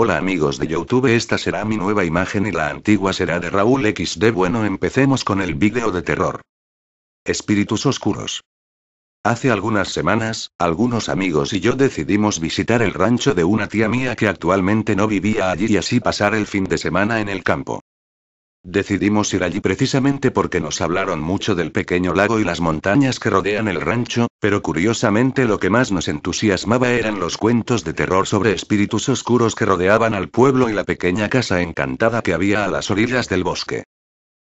Hola amigos de YouTube, esta será mi nueva imagen y la antigua será de Raúl XD. Bueno, empecemos con el vídeo de terror. Espíritus oscuros. Hace algunas semanas, algunos amigos y yo decidimos visitar el rancho de una tía mía que actualmente no vivía allí y así pasar el fin de semana en el campo. Decidimos ir allí precisamente porque nos hablaron mucho del pequeño lago y las montañas que rodean el rancho, pero curiosamente lo que más nos entusiasmaba eran los cuentos de terror sobre espíritus oscuros que rodeaban al pueblo y la pequeña casa encantada que había a las orillas del bosque.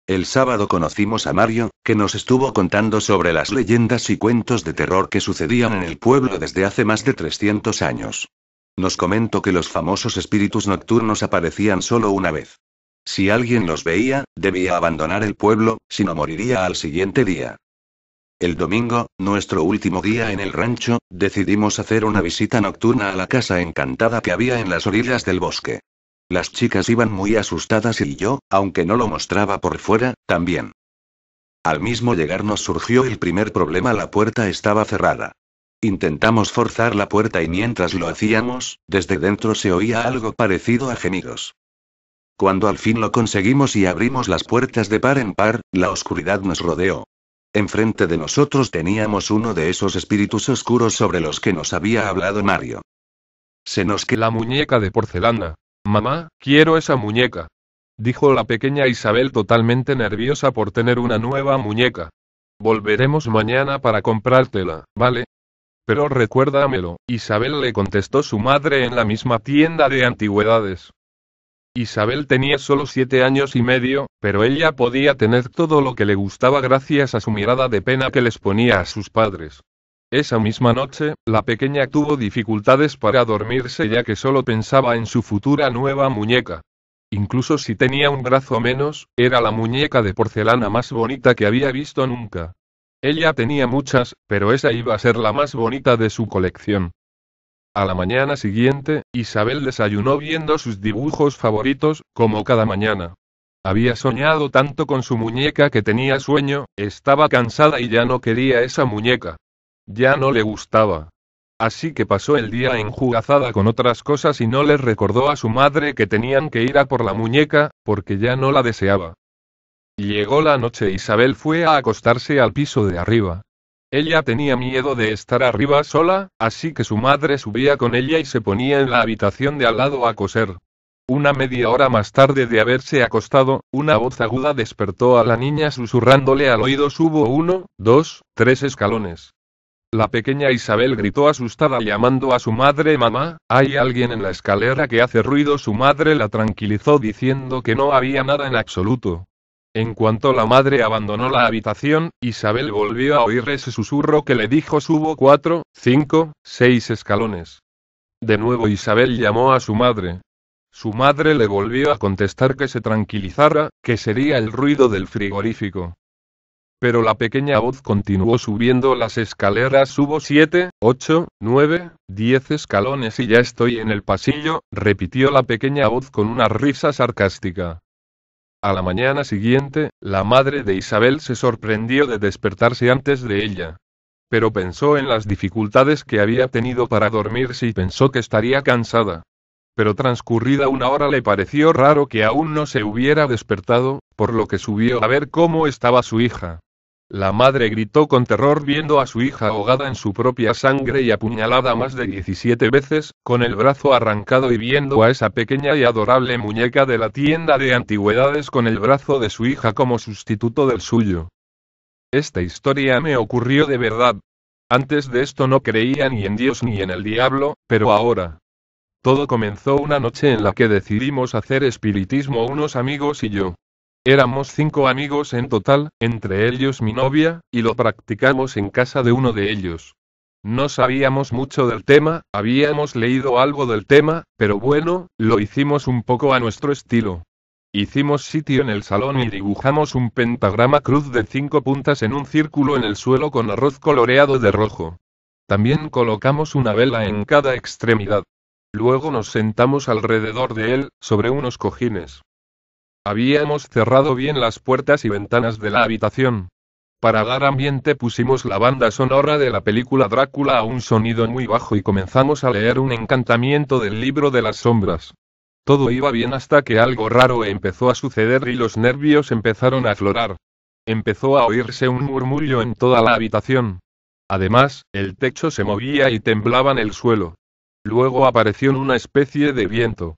El sábado conocimos a Mario, que nos estuvo contando sobre las leyendas y cuentos de terror que sucedían en el pueblo desde hace más de 300 años. Nos comentó que los famosos espíritus nocturnos aparecían solo una vez. Si alguien los veía, debía abandonar el pueblo, si no moriría al siguiente día. El domingo, nuestro último día en el rancho, decidimos hacer una visita nocturna a la casa encantada que había en las orillas del bosque. Las chicas iban muy asustadas y yo, aunque no lo mostraba por fuera, también. Al mismo llegar nos surgió el primer problema: la puerta estaba cerrada. Intentamos forzar la puerta y mientras lo hacíamos, desde dentro se oía algo parecido a gemidos. Cuando al fin lo conseguimos y abrimos las puertas de par en par, la oscuridad nos rodeó. Enfrente de nosotros teníamos uno de esos espíritus oscuros sobre los que nos había hablado Mario. Se nos quedó La muñeca de porcelana. Mamá, quiero esa muñeca, dijo la pequeña Isabel totalmente nerviosa por tener una nueva muñeca. Volveremos mañana para comprártela, ¿vale? Pero recuérdamelo, Isabel, le contestó su madre en la misma tienda de antigüedades. Isabel tenía solo 7 años y medio, pero ella podía tener todo lo que le gustaba gracias a su mirada de pena que les ponía a sus padres. Esa misma noche, la pequeña tuvo dificultades para dormirse ya que solo pensaba en su futura nueva muñeca. Incluso si tenía un brazo menos, era la muñeca de porcelana más bonita que había visto nunca. Ella tenía muchas, pero esa iba a ser la más bonita de su colección. A la mañana siguiente, Isabel desayunó viendo sus dibujos favoritos, como cada mañana. Había soñado tanto con su muñeca que tenía sueño, estaba cansada y ya no quería esa muñeca. Ya no le gustaba. Así que pasó el día enjugazada con otras cosas y no les recordó a su madre que tenían que ir a por la muñeca, porque ya no la deseaba. Llegó la noche. Isabel fue a acostarse al piso de arriba. Ella tenía miedo de estar arriba sola, así que su madre subía con ella y se ponía en la habitación de al lado a coser. Una media hora más tarde de haberse acostado, una voz aguda despertó a la niña susurrándole al oído: subo 1, 2, 3 escalones. La pequeña Isabel gritó asustada llamando a su madre: mamá, hay alguien en la escalera que hace ruido. Su madre la tranquilizó diciendo que no había nada en absoluto. En cuanto la madre abandonó la habitación, Isabel volvió a oír ese susurro que le dijo: subo 4, 5, 6 escalones. De nuevo Isabel llamó a su madre. Su madre le volvió a contestar que se tranquilizara, que sería el ruido del frigorífico. Pero la pequeña voz continuó subiendo las escaleras: subo 7, 8, 9, 10 escalones y ya estoy en el pasillo, repitió la pequeña voz con una risa sarcástica. A la mañana siguiente, la madre de Isabel se sorprendió de despertarse antes de ella. Pero pensó en las dificultades que había tenido para dormirse y pensó que estaría cansada. Pero transcurrida una hora le pareció raro que aún no se hubiera despertado, por lo que subió a ver cómo estaba su hija. La madre gritó con terror viendo a su hija ahogada en su propia sangre y apuñalada más de 17 veces, con el brazo arrancado, y viendo a esa pequeña y adorable muñeca de la tienda de antigüedades con el brazo de su hija como sustituto del suyo. Esta historia me ocurrió de verdad. Antes de esto no creía ni en Dios ni en el diablo, pero ahora. Todo comenzó una noche en la que decidimos hacer espiritismo unos amigos y yo. Éramos 5 amigos en total, entre ellos mi novia, y lo practicamos en casa de uno de ellos. No sabíamos mucho del tema, habíamos leído algo del tema, pero bueno, lo hicimos un poco a nuestro estilo. Hicimos sitio en el salón y dibujamos un pentagrama cruz de 5 puntas en un círculo en el suelo con arroz coloreado de rojo. También colocamos una vela en cada extremidad. Luego nos sentamos alrededor de él, sobre unos cojines. Habíamos cerrado bien las puertas y ventanas de la habitación. Para dar ambiente pusimos la banda sonora de la película Drácula a un sonido muy bajo y comenzamos a leer un encantamiento del libro de las sombras. Todo iba bien hasta que algo raro empezó a suceder y los nervios empezaron a aflorar. Empezó a oírse un murmullo en toda la habitación. Además, el techo se movía y temblaba en el suelo. Luego apareció una especie de viento.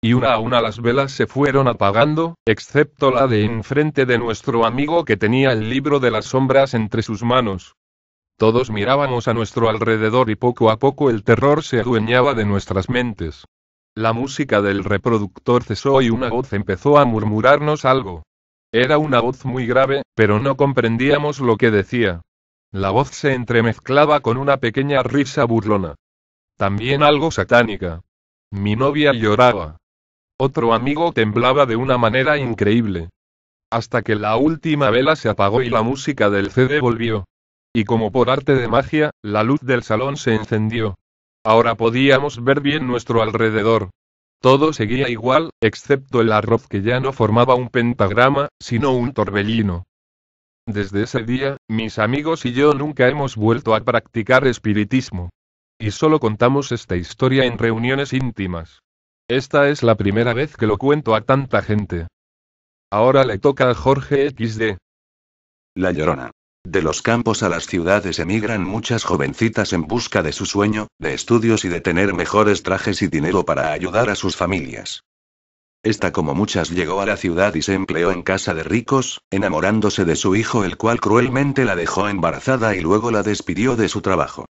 Y una a una las velas se fueron apagando, excepto la de enfrente de nuestro amigo que tenía el libro de las sombras entre sus manos. Todos mirábamos a nuestro alrededor y poco a poco el terror se adueñaba de nuestras mentes. La música del reproductor cesó y una voz empezó a murmurarnos algo. Era una voz muy grave, pero no comprendíamos lo que decía. La voz se entremezclaba con una pequeña risa burlona. También algo satánica. Mi novia lloraba. Otro amigo temblaba de una manera increíble. Hasta que la última vela se apagó y la música del CD volvió. Y como por arte de magia, la luz del salón se encendió. Ahora podíamos ver bien nuestro alrededor. Todo seguía igual, excepto el arroz que ya no formaba un pentagrama, sino un torbellino. Desde ese día, mis amigos y yo nunca hemos vuelto a practicar espiritismo. Y solo contamos esta historia en reuniones íntimas. Esta es la primera vez que lo cuento a tanta gente. Ahora le toca a Jorge XD. La Llorona. De los campos a las ciudades emigran muchas jovencitas en busca de su sueño, de estudios y de tener mejores trajes y dinero para ayudar a sus familias. Esta, como muchas, llegó a la ciudad y se empleó en casa de ricos, enamorándose de su hijo, el cual cruelmente la dejó embarazada y luego la despidió de su trabajo.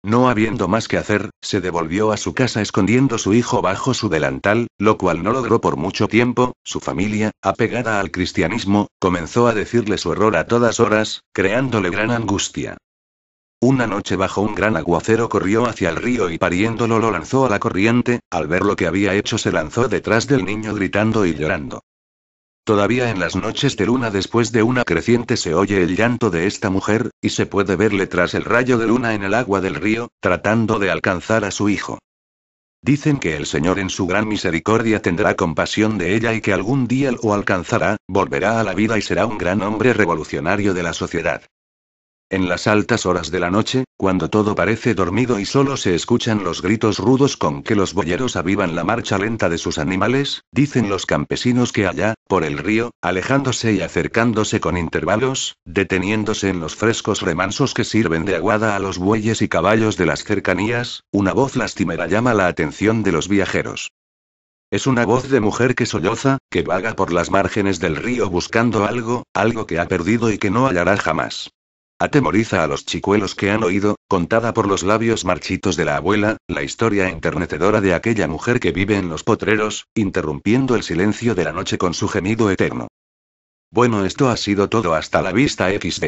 No habiendo más que hacer, se devolvió a su casa escondiendo su hijo bajo su delantal, lo cual no logró por mucho tiempo. Su familia, apegada al cristianismo, comenzó a decirle su error a todas horas, creándole gran angustia. Una noche bajo un gran aguacero corrió hacia el río y pariéndolo lo lanzó a la corriente. Al ver lo que había hecho se lanzó detrás del niño gritando y llorando. Todavía en las noches de luna después de una creciente se oye el llanto de esta mujer, y se puede verle tras el rayo de luna en el agua del río, tratando de alcanzar a su hijo. Dicen que el Señor en su gran misericordia tendrá compasión de ella y que algún día lo alcanzará, volverá a la vida y será un gran hombre revolucionario de la sociedad. En las altas horas de la noche, cuando todo parece dormido y solo se escuchan los gritos rudos con que los boyeros avivan la marcha lenta de sus animales, dicen los campesinos que allá, por el río, alejándose y acercándose con intervalos, deteniéndose en los frescos remansos que sirven de aguada a los bueyes y caballos de las cercanías, una voz lastimera llama la atención de los viajeros. Es una voz de mujer que solloza, que vaga por las márgenes del río buscando algo que ha perdido y que no hallará jamás. Atemoriza a los chicuelos que han oído, contada por los labios marchitos de la abuela, la historia enternecedora de aquella mujer que vive en los potreros, interrumpiendo el silencio de la noche con su gemido eterno. Bueno, esto ha sido todo, hasta la vista XD.